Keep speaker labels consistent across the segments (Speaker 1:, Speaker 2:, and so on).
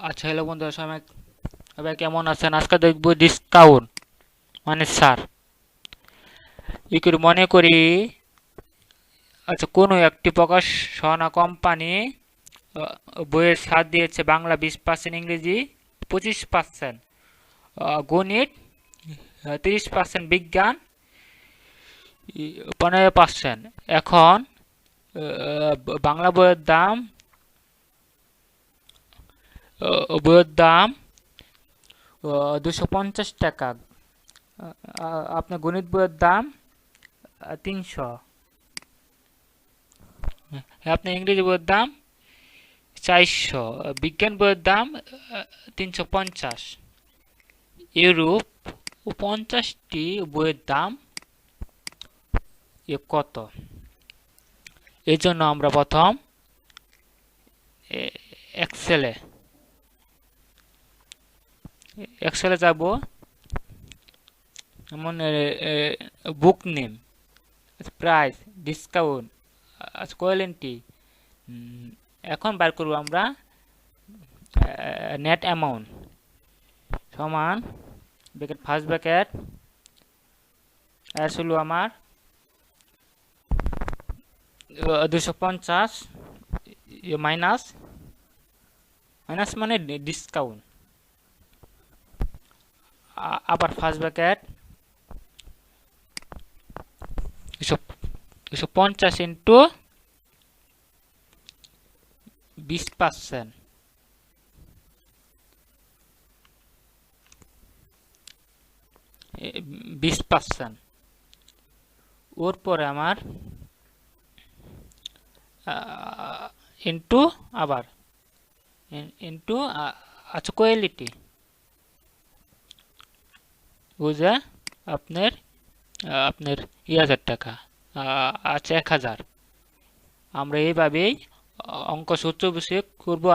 Speaker 1: আচ্ছা, হ্যালো বন্ধুরা, সবাই সবাই কেমন আছেন? আজকে দেখব ডিসকাউন্ট মানে ছাড়। ই করে মনে করি, আচ্ছা, কোনো একটি প্রকাশনা কোম্পানি বইয়ের ছাড় দিয়েছে: বাংলা 20%, ইংরেজি 25%, গণিত 30%, বিজ্ঞান 15%। এখন বাংলা বইয়ের দাম 250 টাকা। আপনার গণিত বইয়ের দাম 300। আপনার ইংরেজি বইয়ের দাম 400, বিজ্ঞান বইয়ের দাম 350। এরূপ 50টি বইয়ের দাম কত? এই জন্য আমরা প্রথম এক্সেলে এক্সেলে যাব। যেমন বুক নেম, প্রাইস, ডিসকাউন্ট, কোয়ালিটি। এখন বার করব আমরা নেট অ্যামাউন্ট সমান ব্র্যাকেট, ফার্স্ট ব্র্যাকেট, এস হলো আমার 250, মাইনাস মাইনাস মানে ডিসকাউন্ট, আবার ফার্স্ট ব্র্যাকেট 250 ইন্টু 20%, 20%। ওর পরে আমার ইন্টু আবার ইন্টু আচ্ছা, কোয়ালিটি বুঝে আপনার আপনার 1000 টাকা, আচ্ছা 1000। আমরা এইভাবেই অঙ্ক সূত্র বসে করব।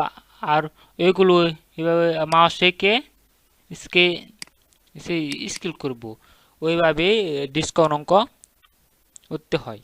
Speaker 1: আর এগুলো এইভাবে মাউস থেকে স্কেল করব। ওইভাবেই ডিসকাউন্ট অঙ্ক করতে হয়।